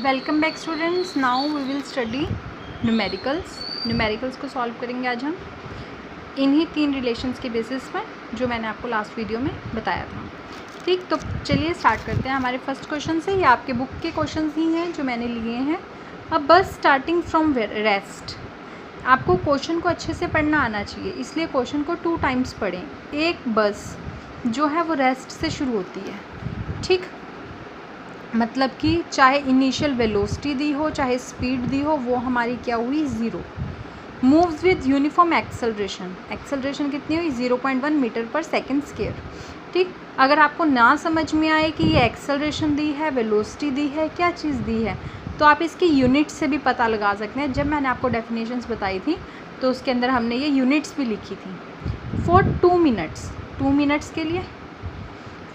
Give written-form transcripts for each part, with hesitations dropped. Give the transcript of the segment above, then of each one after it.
Welcome back students. Now we will study numericals को solve करेंगे आज हम इन्हीं 3 रिलेशंस के बेसिस पर जो मैंने आपको लास्ट वीडियो में बताया था। ठीक, तो चलिए स्टार्ट करते हैं हमारे फर्स्ट क्वेश्चन से। ये आपके बुक के क्वेश्चंस ही हैं जो मैंने लिए हैं। अब बस स्टार्टिंग फ्रॉम रेस्ट, आपको क्वेश्चन को अच्छे से पढ़ना आना चाहिए, इसलिए क्वेश्चन को 2 टाइम्स पढ़ें। एक बस जो है वो रेस्ट से शुरू होती है। ठीक, मतलब कि चाहे इनिशियल वेलोसिटी दी हो चाहे स्पीड दी हो, वो हमारी क्या हुई, 0। मूव्स विद यूनिफॉर्म एक्सेलरेशन कितनी हुई, 0.1 मीटर पर सेकेंड स्क्वायर। ठीक, अगर आपको ना समझ में आए कि ये एक्सेलरेशन दी है, वेलोसिटी दी है, क्या चीज़ दी है, तो आप इसकी यूनिट से भी पता लगा सकते हैं। जब मैंने आपको डेफिनेशंस बताई थी तो उसके अंदर हमने ये यूनिट्स भी लिखी थी। फॉर 2 मिनट्स के लिए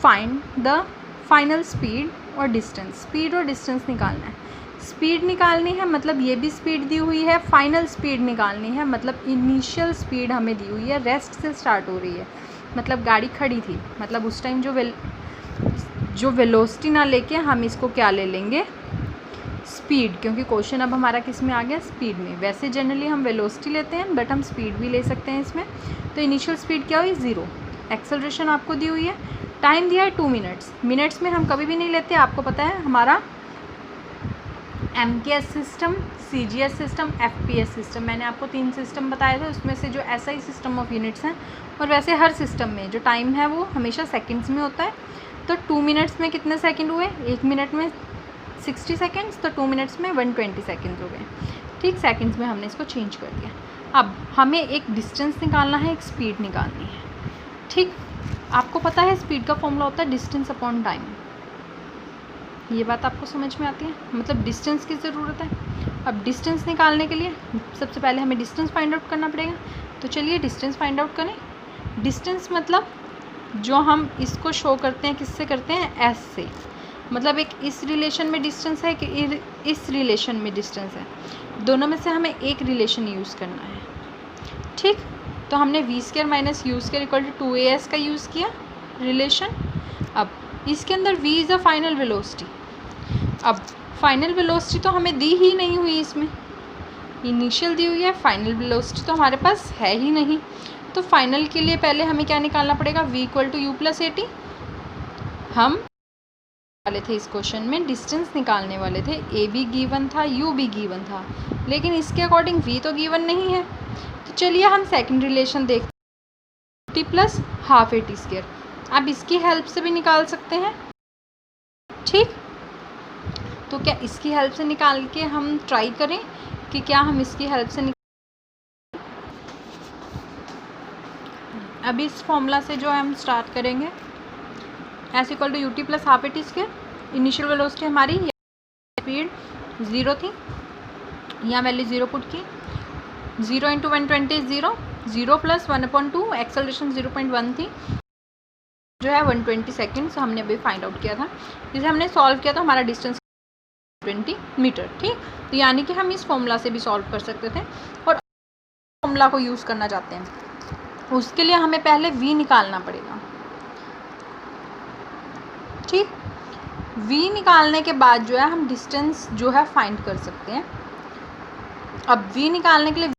फाइंड द फाइनल स्पीड और डिस्टेंस। स्पीड और डिस्टेंस निकालना है। स्पीड निकालनी है मतलब ये भी स्पीड दी हुई है, फाइनल स्पीड निकालनी है मतलब इनिशियल स्पीड हमें दी हुई है, रेस्ट से स्टार्ट हो रही है, मतलब गाड़ी खड़ी थी, मतलब उस टाइम जो वेलोसिटी ना लेके हम इसको क्या ले लेंगे, स्पीड, क्योंकि क्वेश्चन अब हमारा किस में आ गया, स्पीड में। वैसे जनरली हम वेलोसिटी लेते हैं बट हम स्पीड भी ले सकते हैं इसमें। तो इनिशियल स्पीड क्या हुई, 0। एक्सेलरेशन आपको दी हुई है, टाइम दिया है 2 मिनट्स में हम कभी भी नहीं लेते। आपको पता है हमारा MKS system, CGS system, FPS system, मैंने आपको 3 सिस्टम बताए थे, उसमें से जो SI सिस्टम ऑफ यूनिट्स हैं। और वैसे हर सिस्टम में जो टाइम है वो हमेशा सेकंड्स में होता है। तो 2 मिनट्स में कितने सेकंड हुए, 1 मिनट में 60 सेकंड्स, तो 2 मिनट्स में 120 सेकंड्स हो गए। ठीक, सेकंड्स में हमने इसको चेंज कर दिया। अब हमें एक डिस्टेंस निकालना है, एक स्पीड निकालनी है। ठीक, आपको पता है स्पीड का फॉर्मूला होता है डिस्टेंस अपॉन टाइम। ये बात आपको समझ में आती है, मतलब डिस्टेंस की ज़रूरत है। अब डिस्टेंस निकालने के लिए सबसे पहले हमें डिस्टेंस फाइंड आउट करना पड़ेगा। तो चलिए डिस्टेंस फाइंड आउट करें। डिस्टेंस मतलब जो हम इसको शो करते हैं किससे करते हैं, एस से। मतलब एक इस रिलेशन में डिस्टेंस है कि इस रिलेशन में डिस्टेंस है, दोनों में से हमें एक रिलेशन यूज़ करना है। ठीक, तो हमने v² minus u² equal to 2as का यूज़ किया रिलेशन। अब इसके अंदर v is a final velocity. अब फाइनल वेलोसिटी तो हमें दी ही नहीं हुई, इसमें इनिशियल दी हुई है, फाइनल वेलोसिटी तो हमारे पास है ही नहीं। तो फाइनल के लिए पहले हमें क्या निकालना पड़ेगा, v equal to u plus 80। हम वाले थे इस क्वेश्चन में, डिस्टेंस निकालने वाले थे, a भी गिवन था, u भी गिवन था, लेकिन इसके अकॉर्डिंग v तो गिवन नहीं है। तो चलिए हम सेकंड रिलेशन देखते हैं, t प्लस हाफ AT²। आप इसकी हेल्प से भी निकाल सकते हैं। ठीक, तो क्या इसकी हेल्प से निकाल के हम ट्राई करें कि क्या हम इसकी हेल्प से अब इस फॉर्मूला से जो हम स्टार्ट करेंगे, s equal to ut plus half AT²। Initial velocity हमारी स्पीड 0 थी, यहाँ वैल्यू 0 पुट की, 0 इंटू 120 इज 0, 0 प्लस 1/2, एक्सेलरेशन 0.1 थी, जो है 120 सेकेंड्स हमने अभी फाइंड आउट किया था। जिसे हमने सॉल्व किया तो हमारा डिस्टेंस 20 मीटर। ठीक, तो यानी कि हम इस फॉर्मूला से भी सॉल्व कर सकते थे और फॉर्मूला को यूज़ करना चाहते हैं, उसके लिए हमें पहले v निकालना पड़ेगा। ठीक, v निकालने के बाद जो है हम डिस्टेंस जो है फाइंड कर सकते हैं। अब v निकालने के लिए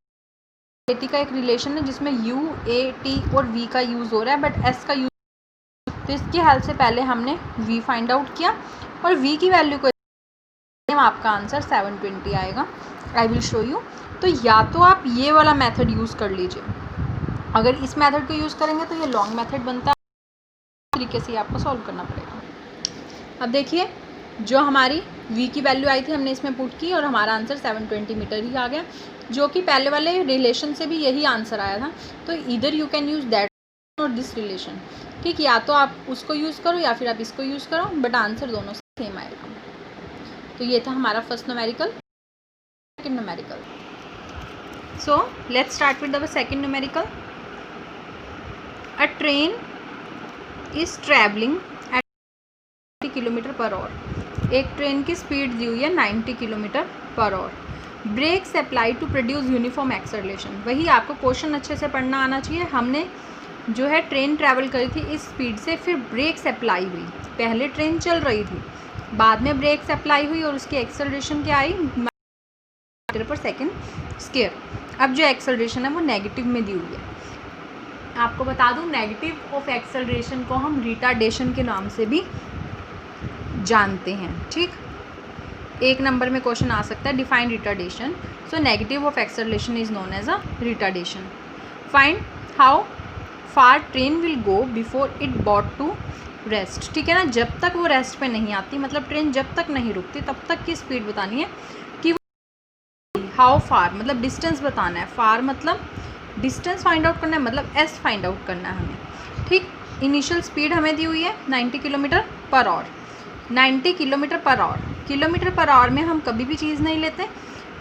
AT का एक रिलेशन है जिसमें u, AT और v का यूज़ हो रहा है, बट s का यूज़, तो इसकी हेल्प से पहले हमने v फाइंड आउट किया और v की वैल्यू को आपका आंसर 720 आएगा। I will show you. तो या तो आप ये वाला मेथड यूज़ कर लीजिए, अगर इस मेथड को यूज़ करेंगे तो ये लॉन्ग मेथड बनता है, इस तरीके से आपको सॉल्व करना पड़ेगा। अब देखिए जो हमारी v की वैल्यू आई थी हमने इसमें पुट की और हमारा आंसर 720 मीटर ही आ गया, जो कि पहले वाले रिलेशन से भी यही आंसर आया था। तो इधर यू कैन यूज़ दैट और दिस रिलेशन। ठीक, या तो आप उसको यूज़ करो या फिर आप इसको यूज़ करो, बट आंसर दोनों से सेम आएगा। तो ये था हमारा first numerical. Second numerical, so let's start with the second numerical. A train is travelling at 90 kilometre per hour. एक ट्रेन की स्पीड दी हुई है 90 kilometre per hour. Brakes apply to produce uniform acceleration. वही आपको क्वेश्चन अच्छे से पढ़ना आना चाहिए। हमने जो है ट्रेन ट्रैवल करी थी इस स्पीड से, फिर ब्रेक्स अप्लाई हुई, पहले ट्रेन चल रही थी, बाद में ब्रेक्स अप्लाई हुई और उसकी एक्सेलरेशन क्या आई, मीटर पर सेकेंड स्क्वायर। अब जो एक्सेलरेशन है वो नेगेटिव में दी हुई है। आपको बता दूं नेगेटिव ऑफ एक्सेलरेशन को हम रिटार्डेशन के नाम से भी जानते हैं। ठीक, एक नंबर में क्वेश्चन आ सकता है, define retardation. So negative of acceleration is known as a retardation. Find how far train will go before it brought to rest. ठीक है ना, जब तक वो रेस्ट पे नहीं आती, मतलब ट्रेन जब तक नहीं रुकती तब तक की स्पीड बतानी है कि वो हाउ फार मतलब डिस्टेंस बताना है। फार मतलब डिस्टेंस फाइंड आउट करना है, मतलब एस फाइंड आउट करना है हमें। ठीक, इनिशियल स्पीड हमें दी हुई है 90 kilometre per our. 90 kilometre per our, kilometre per our में हम कभी भी चीज़ नहीं लेते।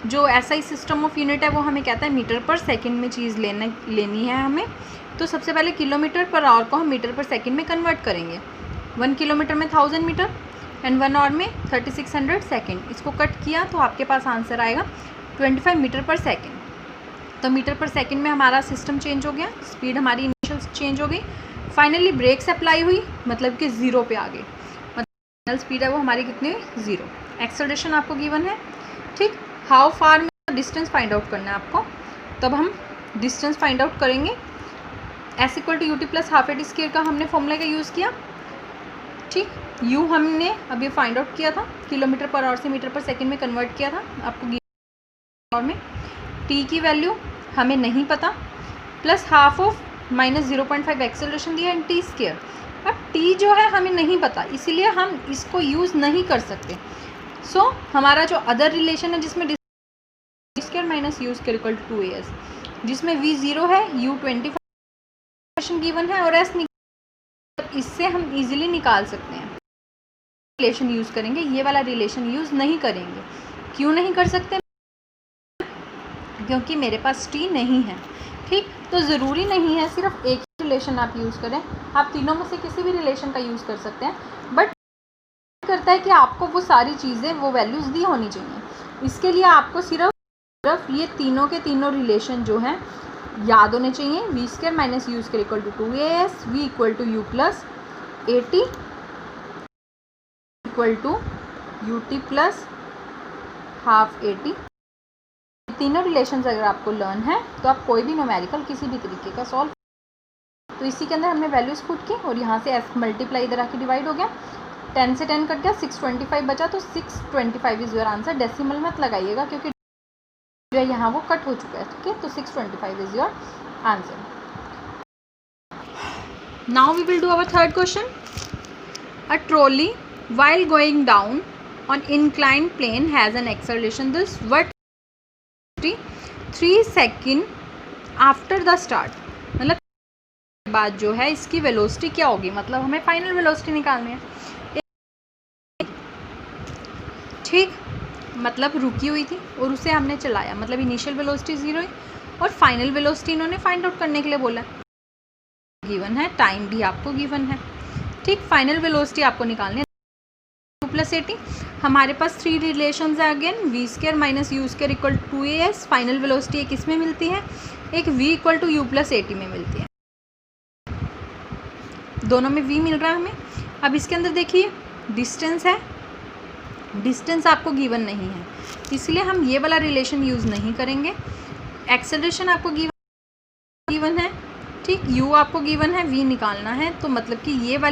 जो SI सिस्टम ऑफ यूनिट है वो हमें कहता है मीटर पर सेकंड में चीज़ लेनी है हमें। तो सबसे पहले किलोमीटर पर आवर को हम मीटर पर सेकंड में कन्वर्ट करेंगे। 1 किलोमीटर में 1000 मीटर एंड 1 आवर में 3600 सेकेंड। इसको कट किया तो आपके पास आंसर आएगा 25 मीटर पर सेकेंड। तो मीटर पर सेकेंड में हमारा सिस्टम चेंज हो गया, स्पीड हमारी इनिशियल चेंज हो गई। फाइनली ब्रेक्स अप्लाई हुई, मतलब कि ज़ीरो पे आ गए, मतलब फाइनल स्पीड है वो हमारी कितनी हुई, ज़ीरो। एक्सेलरेशन आपको गिवन है। ठीक, हाउ फार में डिस्टेंस फाइंड आउट करना है आपको, तब हम डिस्टेंस फाइंड आउट करेंगे। S = UT + half AT square का हमने फॉर्मूला का यूज़ किया। ठीक, U हमने अभी फाइंड आउट किया था, किलोमीटर पर आवर से मीटर पर सेकेंड में कन्वर्ट किया था आपको गिवन में। T की वैल्यू हमें नहीं पता, प्लस हाफ ऑफ -0.5 एक्सेलरेशन दिया एंड T स्क्वायर। अब T जो है हमें नहीं पता, इसीलिए हम इसको यूज़ नहीं कर सकते। सो हमारा जो अदर रिलेशन है जिसमें D square - U square = 2AS, जिसमें V 0 है, U 25 गिवन है और S इससे हम इजीली निकाल सकते हैं। रिलेशन यूज़ करेंगे, ये वाला रिलेशन यूज़ नहीं करेंगे। क्यों नहीं कर सकते? क्योंकि मेरे पास T नहीं है। ठीक, तो ज़रूरी नहीं है सिर्फ एक ही रिलेशन आप यूज़ करें, आप तीनों में से किसी भी रिलेशन का यूज़ कर सकते हैं। बट करता है कि आपको वो सारी चीज़ें, वो वैल्यूज़ दी होनी चाहिए। इसके लिए आपको सिर्फ ये तीनों के तीनों रिलेशन जो हैं याद होने चाहिए। V square - U square = 2AS, V = U + AT = UT + half AT। तीनों रिलेशंस अगर आपको लर्न है तो आप कोई भी न्यूमेरिकल किसी भी तरीके का सॉल्व। तो इसी के अंदर हमने वैल्यूज़ पुट की और यहाँ से S मल्टीप्लाई इधर आके डिवाइड हो गया, 10 से 10 कट गया, 625 बचा। तो 625 इज़ योर आंसर। डेसिमल मत लगाइएगा क्योंकि जो है यहाँ वो कट हो चुका है। ठीक है, तो 625 is your answer. Now we will do our third question. A trolley while going down on inclined plane has an acceleration this what 3 second after the start. मतलब बाद जो है इसकी वेलोसिटी क्या होगी, मतलब हमें फाइनल वेलोसिटी निकालनी है। ठीक, मतलब रुकी हुई थी और उसे हमने चलाया, मतलब इनिशियल वेलोसिटी 0 हुई और फाइनल वेलोसिटी इन्होंने फाइंड आउट करने के लिए बोला। गिवन है, टाइम भी आपको गिवन है। ठीक, फाइनल वेलोसिटी आपको निकालनी है 2 + AT। हमारे पास 3 रिलेशंस है again. V square - U square = 2AS। Final velocity एक इसमें मिलती है, एक V = U + AT में मिलती है। दोनों में V मिल रहा है हमें। अब इसके अंदर देखिए डिस्टेंस है, डिस्टेंस आपको गिवन नहीं है, इसलिए हम ये वाला रिलेशन यूज़ नहीं करेंगे। एक्सेलरेशन आपको गिवन है। ठीक, U आपको गिवन है, V निकालना है। तो मतलब कि ये वाली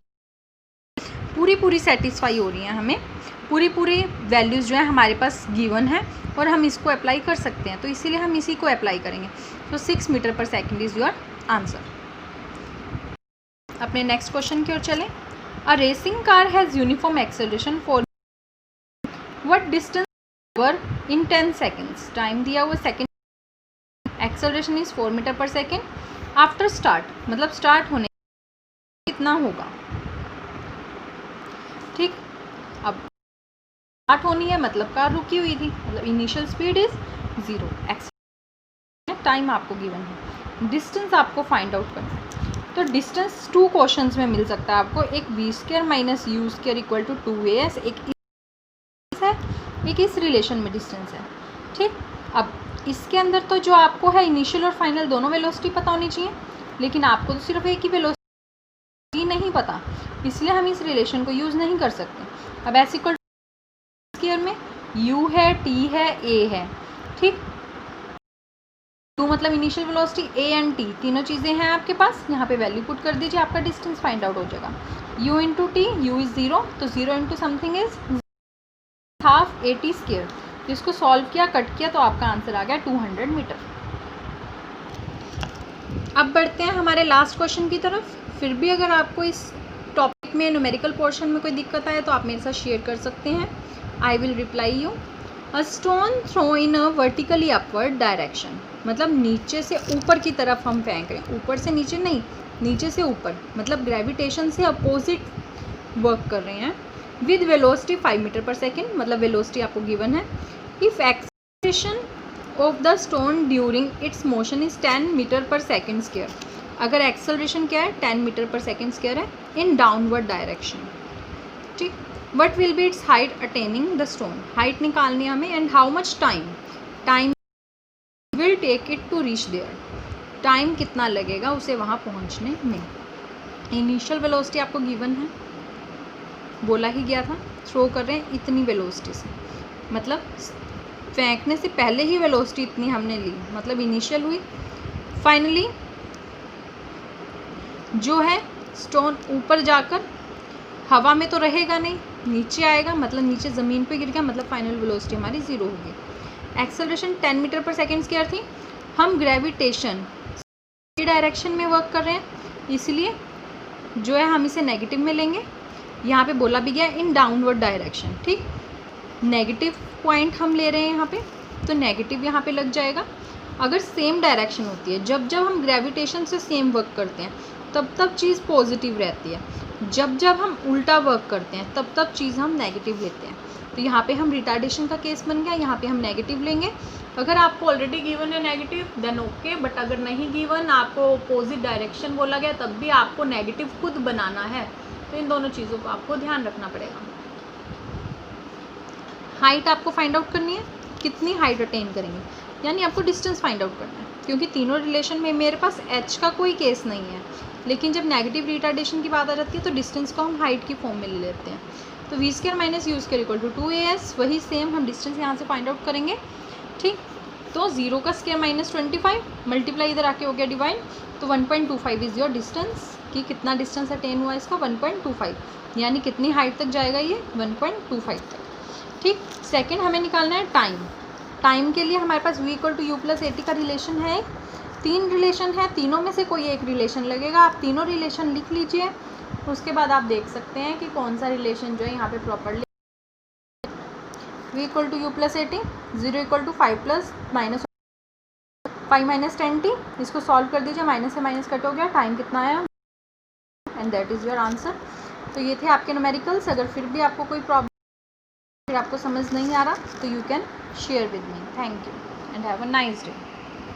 पूरी सेटिस्फाई हो रही हैं, हमें पूरी वैल्यूज़ जो है हमारे पास गिवन है और हम इसको अप्लाई कर सकते हैं। तो इसीलिए हम इसी को अप्लाई करेंगे। तो 6 metre per second is your answer. अपने नेक्स्ट क्वेश्चन की ओर चलें। अ racing car has uniform acceleration for what distance over in 10 seconds. Time दिया हुआ second, acceleration is 4 metre per second. After start, मतलब स्टार्ट होने कितना होगा। ठीक, अब स्टार्ट होनी है मतलब कार रुकी हुई थी, मतलब initial speed is 0। Acceleration time आपको गिवन है, डिस्टेंस आपको फाइंड आउट करना है। तो डिस्टेंस 2 क्वेश्चंस में मिल सकता है आपको। एक V square - U square = 2AS, एक इस रिलेशन में डिस्टेंस है। ठीक, अब इसके अंदर तो जो आपको है इनिशियल और फाइनल दोनों वेलोसिटी पता होनी चाहिए, लेकिन आपको तो सिर्फ एक ही वेलोसिटी नहीं पता, इसलिए हम इस रिलेशन को यूज़ नहीं कर सकते। अब S = स्क्वायर में, u है, t है, a है, ठीक। टू मतलब initial velocity, a and t तीनों चीज़ें हैं आपके पास, यहाँ पे वैल्यू पुट कर दीजिए, आपका डिस्टेंस फाइंड आउट हो जाएगा। u into T, u is 0, तो 0 into something is half AT square. तो इसको सॉल्व किया, कट किया, तो आपका आंसर आ गया 200 मीटर। अब बढ़ते हैं हमारे लास्ट क्वेश्चन की तरफ। फिर भी अगर आपको इस टॉपिक में न्यूमेरिकल पोर्शन में कोई दिक्कत आए तो आप मेरे साथ शेयर कर सकते हैं। I will reply you. A stone throw in a vertically upward direction, मतलब नीचे से ऊपर की तरफ हम फेंक रहे हैं, ऊपर से नीचे नहीं, नीचे से ऊपर, मतलब ग्रेविटेशन से अपोजिट वर्क कर रहे हैं। With velocity 5 metre per second, मतलब वेलोसिटी आपको गिवन है। If acceleration of the stone during its motion is 10 metre per second square, अगर एक्सेलरेशन क्या है 10 मीटर पर सेकेंड स्क्वायर है इन डाउनवर्ड डायरेक्शन, ठीक। What will be its height attaining the stone, height निकालनी है हमें, and how much time will take it to reach there, time कितना लगेगा उसे वहाँ पहुँचने में। इनिशियल वेलोसिटी आपको गिवन है, बोला ही गया था, थ्रो कर रहे हैं इतनी वेलोसिटी से, मतलब फेंकने से पहले ही वेलोसिटी इतनी हमने ली, मतलब इनिशियल हुई। फाइनली जो है स्टोन ऊपर जाकर हवा में तो रहेगा नहीं, नीचे आएगा, मतलब नीचे ज़मीन पे गिर गया, मतलब फाइनल वेलोसिटी हमारी 0 होगी। Acceleration 10 metre per second square थी, हम ग्रेविटेशन की डायरेक्शन में वर्क कर रहे हैं, इसलिए जो है हम इसे नेगेटिव में लेंगे। यहाँ पे बोला भी गया इन डाउनवर्ड डायरेक्शन, ठीक। नेगेटिव पॉइंट हम ले रहे हैं यहाँ पे, तो नेगेटिव यहाँ पे लग जाएगा। अगर सेम डायरेक्शन होती है, जब जब हम ग्रेविटेशन से सेम वर्क करते हैं तब तब चीज़ पॉजिटिव रहती है, जब जब हम उल्टा वर्क करते हैं तब तब चीज़ हम नेगेटिव लेते हैं। तो यहाँ पे हम रिटार्डेशन का केस बन गया, यहाँ पे हम नेगेटिव लेंगे। अगर आपको ऑलरेडी गिवन है नेगेटिव देन ओके, बट अगर नहीं गिवन, आपको अपोजिट डायरेक्शन बोला गया, तब भी आपको नेगेटिव खुद बनाना है। तो इन दोनों चीज़ों को आपको ध्यान रखना पड़ेगा। हाइट आपको फाइंड आउट करनी है, कितनी हाइट अटेन करेंगे, यानी आपको डिस्टेंस फाइंड आउट करना है, क्योंकि तीनों रिलेशन में मेरे पास h का कोई केस नहीं है, लेकिन जब नेगेटिव रिटार्डेशन की बात आ जाती है तो डिस्टेंस को हम हाइट की फॉर्म में ले लेते हैं। तो v square minus u square equal to 2as, वही सेम हम डिस्टेंस यहाँ से फाइंड आउट करेंगे, ठीक। तो 0 का स्क्वायर माइनस 25, मल्टीप्लाई इधर आके हो गया डिवाइड, तो 1.25 इज़ योर डिस्टेंस, कि कितना डिस्टेंस अटेन हुआ इसका 1.25, यानी कितनी हाइट तक जाएगा ये 1.25 तक, ठीक। सेकंड हमें निकालना है टाइम के लिए हमारे पास v equal to u plus AT का रिलेशन है, 3 रिलेशन है, तीनों में से कोई एक रिलेशन लगेगा, आप तीनों रिलेशन लिख लीजिए, उसके बाद आप देख सकते हैं कि कौन सा रिलेशन जो है यहाँ पे properly. v equal to u plus AT, 0 equal to 5 plus minus 5 minus 10t, इसको सॉल्व कर दीजिए, माइनस से माइनस कट हो गया, टाइम कितना आया, and that is your answer. तो ये थे आपके न्यूमेरिकल्स। अगर फिर भी आपको कोई प्रॉब्लम, फिर आपको समझ नहीं आ रहा, तो you can share with me. Thank you and have a nice day.